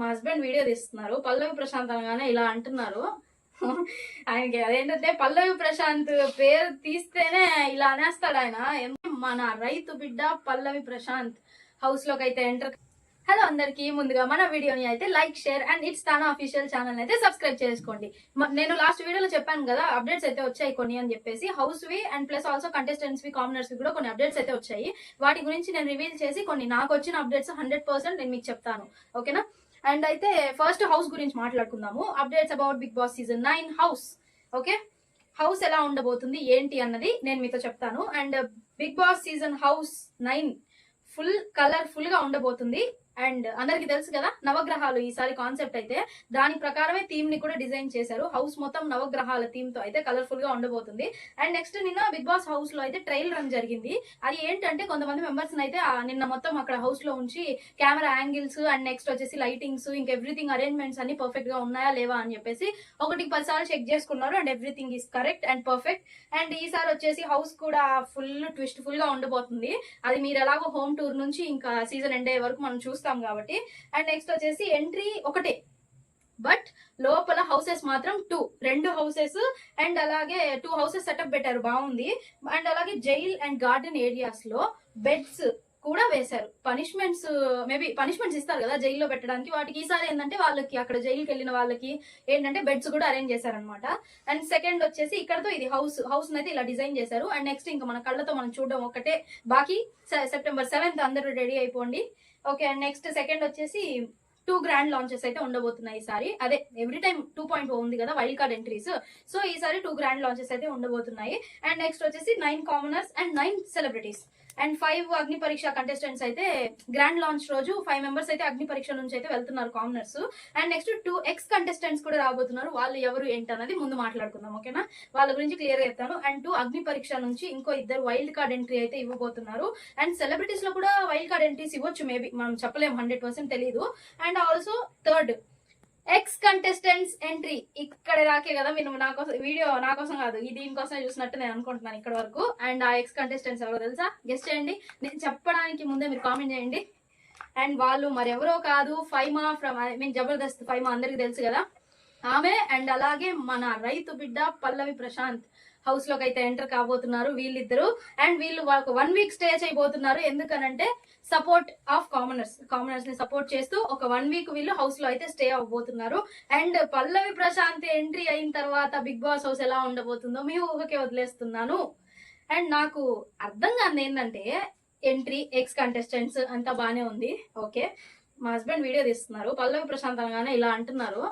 మా husband video తీస్తున్నారు. పల్లవి ప్రశాంత్ అనగానే ఇలా అంటున్నారు. ఆయనకి అదేంటంటే పల్లవి ప్రశాంత్ పేరు తీస్తేనే ఇలా అనేస్తాడు ఆయన. మన రైతు బిడ్డ పల్లవి ప్రశాంత్ హౌస్ లోకి అయితే ఎంటర్. హలో అందరికి, ముందుగా మన వీడియోని అయితే like, share and it's TANA official channel అయితే సబ్స్క్రైబ్ చేసుకోండి. నేను లాస్ట్ వీడియోలో చెప్పాను కదా, అప్డేట్స్ అయితే వచ్చాయి కొన్ని అని చెప్పేసి. హౌస్ వి అండ్ ప్లస్ ఆల్సో కంటెస్టెంట్స్ వి, కామనర్స్ వి కూడా కొన్ని అప్డేట్స్ అయితే వచ్చాయి. వాటి గురించి నేను రివీల్ చేసి కొన్ని నాకు వచ్చిన అప్డేట్స్ 100% నేను మీకు చెప్తాను, ఓకేనా? అండ్ అయితే ఫస్ట్ హౌస్ గురించి మాట్లాడుకుందాము. Updates about Big Boss season 9 house. Okay, house ఎలా ఉండబోతుంది ఏంటి అన్నది నేను మీతో చెప్తాను. And Big Boss season house 9 full colourful గా ఉండబోతుంది. అండ్ అందరికి తెలుసు కదా, నవగ్రహాలు ఈసారి కాన్సెప్ట్ అయితే దాని ప్రకారమే థీమ్ ని కూడా డిజైన్ చేశారు. హౌస్ మొత్తం నవగ్రహాల థీమ్ తో అయితే కలర్ఫుల్ గా ఉండబోతుంది. అండ్ నెక్స్ట్ నిన్న బిగ్ బాస్ హౌస్ లో అయితే ట్రయల్ రన్ జరిగింది. అది ఏంటంటే కొంతమంది మెంబర్స్ అయితే నిన్న మొత్తం అక్కడ హౌస్ లో ఉంచి కెమెరా యాంగిల్స్ అండ్ నెక్స్ట్ వచ్చేసి లైటింగ్స్ ఇంకా ఎవ్రీథింగ్ అరేంజ్మెంట్స్ అన్ని పర్ఫెక్ట్ గా ఉన్నాయా లేవా అని చెప్పేసి 1-10 సార్లు చెక్ చేసుకున్నారు. And everything is correct and perfect. And ఈసారి వచ్చేసి హౌస్ కూడా ఫుల్ ట్విస్ట్ ఫుల్ గా ఉండబోతుంది. అది మీరు ఎలాగో హోమ్ టూర్ నుంచి ఇంకా సీజన్ ఎండ్ అయ్యే వరకు మనం చూస్తాం కాబట్టి. అండ్ నెక్స్ట్ వచ్చేసి ఎంట్రీ ఒకటే, బట్ లోపల హౌసెస్ మాత్రం 2 హౌసెస్ అండ్ అలాగే 2 హౌసెస్ సెటప్ పెట్టారు, బాగుంది. అండ్ అలాగే జైల్ అండ్ గార్డెన్ ఏరియాస్ లో బెడ్స్ కూడా వేశారు. మేబీ పనిష్మెంట్స్ ఇస్తారు కదా జైల్లో పెట్టడానికి, వాటికి ఈసారి ఏంటంటే వాళ్ళకి అక్కడ జైలుకి వెళ్ళిన వాళ్ళకి ఏంటంటే బెడ్స్ కూడా అరేంజ్ చేశారనమాట. అండ్ సెకండ్ వచ్చేసి ఇక్కడతో ఇది హౌస్ అయితే ఇలా డిజైన్ చేశారు. అండ్ నెక్స్ట్ ఇంకా మన కళ్ళతో మనం చూడడం ఒకటే బాకీ. సెప్టెంబర్ 7th అందరూ రెడీ అయిపోండి, ఓకే? అండ్ నెక్స్ట్ సెకండ్ వచ్చేసి 2 గ్రాండ్ లాంచెస్ అయితే ఉండబోతున్నాయి ఈసారి. అదే ఎవ్రీ టైమ్ 2.0 ఉంది కదా వైల్డ్ కార్డ్ ఎంట్రీస్, సో ఈసారి 2 గ్రాండ్ లాంచెస్ అయితే ఉండబోతున్నాయి. అండ్ నెక్స్ట్ వచ్చేసి 9 కామనర్స్ అండ్ 9 సెలబ్రిటీస్ అండ్ 5 అగ్ని పరీక్ష కంటెస్టెంట్స్ అయితే గ్రాండ్ లాంచ్ రోజు 5 మెంబర్స్ అయితే అగ్ని పరీక్ష నుంచి అయితే వెళ్తున్నారు commoners. And next 2 X contestants కూడా రాబోతున్నారు. వాళ్ళు ఎవరు ఏంటన్నది ముందు మాట్లాడుకుందాం, ఓకేనా? వాళ్ళ గురించి క్లియర్ గా చెప్తాను. అండ్ 2 అగ్ని పరీక్ష నుంచి ఇంకో 2 వైల్డ్ కార్డ్ ఎంట్రీ అయితే ఇవ్వబోతున్నారు. అండ్ సెలబ్రిటీస్ లో కూడా వైల్డ్ కార్డ్ ఎంట్రీస్ ఇవ్వచ్చు, మేబీ మనం చెప్పలేము, 100% తెలియదు. And also third X contestants entry. ఇక్కడ రాకే కదా మీరు నా కోసం వీడియో, నా కోసం కాదు, ఈ దీనికోసం చూసినట్టు నేను అనుకుంటున్నాను ఇక్కడ వరకు. అండ్ ఆ ఎక్స్ కంటెస్టెంట్స్ ఎవరో తెలుసా? గెస్ట్ చేయండి. నేను చెప్పడానికి ముందే మీరు కామెంట్ చేయండి. అండ్ వాళ్ళు మరెవరో కాదు, ఫైమా ఫ్రమ్ జబర్దస్త్ ఫైమా, అందరికి తెలుసు కదా ఆమె. అండ్ అలాగే మన రైతు బిడ్డ పల్లవి ప్రశాంత్ హౌస్ లోకి అయితే ఎంటర్ కాబోతున్నారు వీళ్ళిద్దరు. అండ్ వీళ్ళు 1 వీక్ స్టే చేయబోతున్నారు. ఎందుకనంటే సపోర్ట్ ఆఫ్ కామనర్స్ ని సపోర్ట్ చేస్తూ ఒక 1 వీక్ వీళ్ళు హౌస్ లో అయితే స్టే అవ్వబోతున్నారు. అండ్ పల్లవి ప్రశాంత్ ఎంట్రీ అయిన తర్వాత బిగ్ బాస్ హౌస్ ఎలా ఉండబోతుందో మీ ఊహకే వదిలేస్తున్నాను. అండ్ నాకు అర్థం కాదు ఏంటంటే, ఎంట్రీ ఎక్స్ కంటెస్టెంట్స్ అంతా బానే ఉంది, ఓకే. మా హస్బెండ్ వీడియో తీస్తున్నారు. పల్లవి ప్రశాంత్ అనగానే ఇలా అంటున్నారు.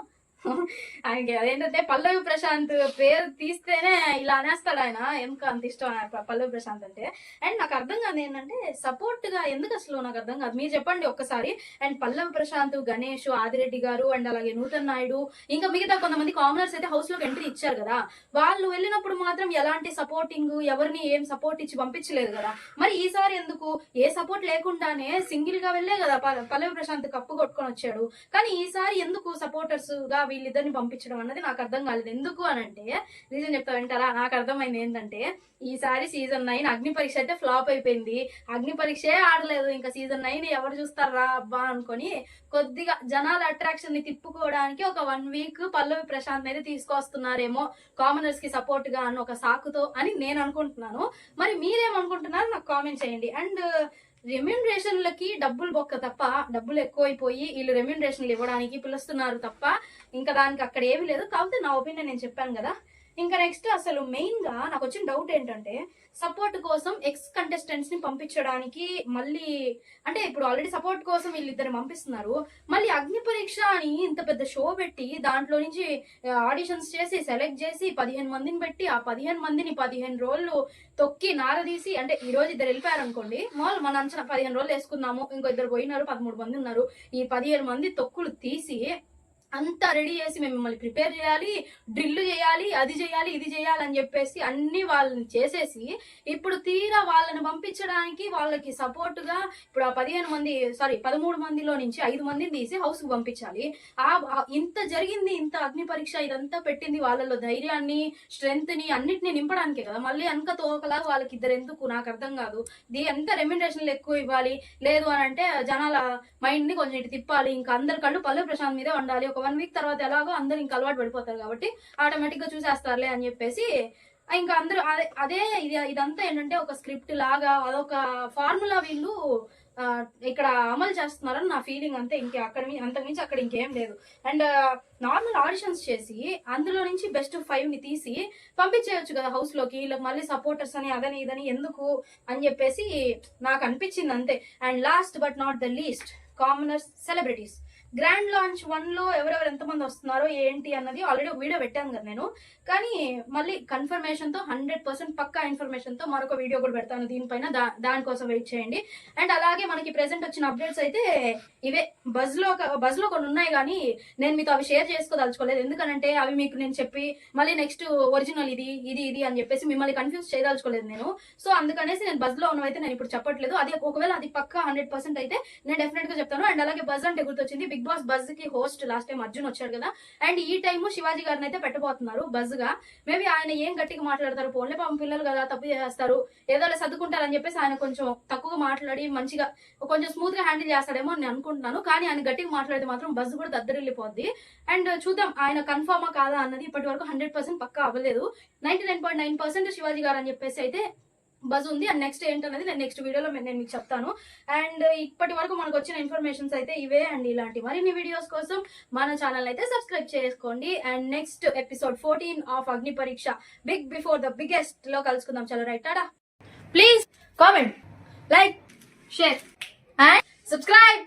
ఆయనకి అదేంటంటే పల్లవి ప్రశాంత్ పేరు తీస్తేనే ఇలా అనేస్తాడు ఆయన. ఎందుకు అంత ఇష్టం పల్లవి ప్రశాంత్ అంటే. అండ్ నాకు అర్థం కాదు ఏంటంటే సపోర్ట్ గా ఎందుకు, అసలు నాకు అర్థం కాదు, మీరు చెప్పండి ఒక్కసారి. అండ్ పల్లవి ప్రశాంత్, గణేష్, ఆదిరెడ్డి గారు అండ్ అలాగే నూతన్ నాయుడు ఇంకా మిగతా కొంతమంది కామనర్స్ అయితే హౌస్ లోకి ఎంట్రీ ఇచ్చారు కదా, వాళ్ళు వెళ్ళినప్పుడు మాత్రం ఎలాంటి సపోర్టింగ్, ఎవరిని ఏం సపోర్ట్ ఇచ్చి పంపించలేదు కదా. మరి ఈసారి ఎందుకు ఏ సపోర్ట్ లేకుండానే సింగిల్ గా వెళ్ళే కదా పల్లవి ప్రశాంత్ కప్పు కొట్టుకొని వచ్చాడు. కానీ ఈసారి ఎందుకు సపోర్టర్స్ గా వీళ్ళిద్దరిని పంపించడం అన్నది నాకు అర్థం కాలేదు. ఎందుకు అని అంటే రీజన్ చెప్తా వింటారా? నాకు అర్థమైంది ఏంటంటే, ఈసారి సీజన్ 9 అగ్ని పరీక్ష అయితే ఫ్లాప్ అయిపోయింది. అగ్ని పరీక్షే ఆడలేదు. ఇంకా సీజన్ 9 ఎవరు చూస్తారా అబ్బా అనుకొని కొద్దిగా జనాల అట్రాక్షన్ ని తిప్పుకోవడానికి ఒక 1 వీక్ పల్లవి ప్రశాంత్ అయితే తీసుకొస్తున్నారేమో కామనర్స్ కి సపోర్ట్ గా అని ఒక సాకుతో అని నేను అనుకుంటున్నాను. మరి మీరేమనుకుంటున్నారు నాకు కామెంట్ చేయండి. అండ్ రెమ్యూనరేషన్లకి డబ్బులు బొక్క తప్ప, డబ్బులు ఎక్కువైపోయి వీళ్ళు రెమ్యూనరేషన్లు ఇవ్వడానికి పిలుస్తున్నారు తప్ప ఇంకా దానికి అక్కడ ఏమీ లేదు. కాకపోతే నా ఒపీనియన్ నేను చెప్పాను కదా. ఇంకా నెక్స్ట్ అసలు మెయిన్ గా నాకు వచ్చిన డౌట్ ఏంటంటే, సపోర్ట్ కోసం ఎక్స్ కంటెస్టెంట్స్ ని పంపించడానికి మళ్ళీ అంటే ఇప్పుడు ఆల్రెడీ సపోర్ట్ కోసం వీళ్ళిద్దరు పంపిస్తున్నారు, మళ్ళీ అగ్ని పరీక్ష అని ఇంత పెద్ద షో పెట్టి దాంట్లో నుంచి ఆడిషన్స్ చేసి సెలెక్ట్ చేసి 15 మందిని పెట్టి ఆ 15 మందిని 15 రోజులు తొక్కి నారదీసి, అంటే ఈ రోజు 2 వెళ్ళిపోయారు అనుకోండి, మామూలు మన అంచనా 15 రోజులు వేసుకున్నాము, ఇంకో 2 పోయినారు, 13 మంది ఉన్నారు. ఈ 15 మంది తొక్కులు తీసి అంతా రెడీ చేసి మేము మిమ్మల్ని ప్రిపేర్ చేయాలి, డ్రిల్ చేయాలి, అది చేయాలి, ఇది చేయాలి అని చెప్పేసి అన్ని వాళ్ళని చేసేసి ఇప్పుడు తీరా వాళ్ళని పంపించడానికి వాళ్ళకి సపోర్ట్ గా ఇప్పుడు ఆ 13 మందిలో నుంచి 5 మందిని తీసి హౌస్ కు పంపించాలి. ఇంత జరిగింది, ఇంత అగ్ని పరీక్ష ఇదంతా పెట్టింది వాళ్ళలో ధైర్యాన్ని, స్ట్రెంగ్త్ ని అన్నిటిని నింపడానికే కదా. మళ్ళీ వెనక తోకలాగా వాళ్ళకి ఇద్దరు ఎందుకు నాకు అర్థం కాదు. ఎంత రెమ్యునరేషన్ ఎక్కువ ఇవ్వాలి, లేదు అని అంటే జనాల మైండ్ ని కొంచెం ఇటు తిప్పాలి. ఇంకా అందరి కళ్ళు పల్లవి ప్రశాంత్ మీదే ఉండాలి. ఒక 1 వీక్ తర్వాత ఎలాగో అందరూ ఇంకా అలవాటు పడిపోతారు కాబట్టి ఆటోమేటిక్ గా చూసేస్తారులే అని చెప్పేసి ఇంకా అందరూ అదే ఇదంతా ఏంటంటే ఒక స్క్రిప్ట్ లాగా అదొక ఫార్ములా వీళ్ళు ఇక్కడ అమలు చేస్తున్నారని నా ఫీలింగ్ అంతే. అంతకుమించి అక్కడ ఇంకేం లేదు. అండ్ నార్మల్ ఆడిషన్స్ చేసి అందులో నుంచి బెస్ట్ 5 ని తీసి పంపించేయచ్చు కదా హౌస్ లోకి. వీళ్ళకి మళ్ళీ సపోర్టర్స్ అని అదని ఇదని ఎందుకు అని చెప్పేసి నాకు అనిపించింది అంతే. And last but not the least, commoners, celebrities. Grand launch 1 లో ఎవరెవరు ఎంతమంది వస్తున్నారో ఏంటి అన్నది ఆల్రెడీ ఒక వీడియో పెట్టాను కదా నేను. కానీ మళ్ళీ కన్ఫర్మేషన్ తో 100% పక్కా ఇన్ఫర్మేషన్ తో మరొక వీడియో కూడా పెడతాను దీనిపైన. దానికోసం వెయిట్ చేయండి. అండ్ అలాగే మనకి ప్రెసెంట్ వచ్చిన అప్డేట్స్ అయితే ఇవే. బజ్ లో కొన్ని ఉన్నాయి కానీ నేను మీతో అవి షేర్ చేసుకోదలుచుకోలేదు. ఎందుకంటే అవి మీకు నేను చెప్పి మళ్ళీ నెక్స్ట్ ఒరిజినల్ ఇది అని చెప్పేసి మిమ్మల్ని కన్ఫ్యూజ్ చేయదలుచుకోలేదు నేను. సో అందుకనేసి నేను బజ్ లో ఉన్నవైతే నేను ఇప్పుడు చెప్పట్లేదు. అది ఒకవేళ అది పక్కా 100% అయితే నేను డెఫినెట్ గా చెప్తాను. అండ్ అలాగే బజ్ అంటే గుర్తొచ్చింది, బిగ్ బాస్ బజ్ కి హోస్ట్ లాస్ట్ టైం అర్జున్ వచ్చాడు కదా. అండ్ ఈ టైము శివాజీ గారిని అయితే పెట్టబోతున్నారు బజ్ గా. మేబీ ఆయన ఏం గట్టిగా మాట్లాడతారు, పోన్లే పాపం పిల్లలు కదా తప్పు చేస్తారు, ఏదో సర్దుకుంటారని చెప్పేసి ఆయన కొంచెం తక్కువగా మాట్లాడి మంచిగా కొంచెం స్మూత్ గా హ్యాండిల్ చేస్తాడేమో అని అనుకుంటున్నాను. కానీ ఆయన గట్టిగా మాట్లాడితే మాత్రం బజ్ కూడా దద్దరిల్లిపోద్ది. అండ్ చూద్దాం ఆయన కన్ఫర్మా కాదా అన్నది. ఇప్పటి వరకు 100% పక్కా అవ్వలేదు. 99.9% శివాజీ గారు అని చెప్పేసి అయితే బజ్ ఉంది. అండ్ నెక్స్ట్ ఏంటనేది నేను నెక్స్ట్ వీడియోలో నేను మీకు చెప్తాను. అండ్ ఇప్పటి వరకు మనకు వచ్చిన ఇన్ఫర్మేషన్స్ అయితే ఇవే. అండ్ ఇలాంటి మరిన్ని వీడియోస్ కోసం మన ఛానల్ అయితే సబ్స్క్రైబ్ చేసుకోండి. అండ్ నెక్స్ట్ ఎపిసోడ్ 14 ఆఫ్ అగ్ని పరీక్ష బిగ్ బిఫోర్ ద బిగ్గెస్ట్ లో కలుసుకుందాం. చలో right, Tata. Please comment, like, share and subscribe.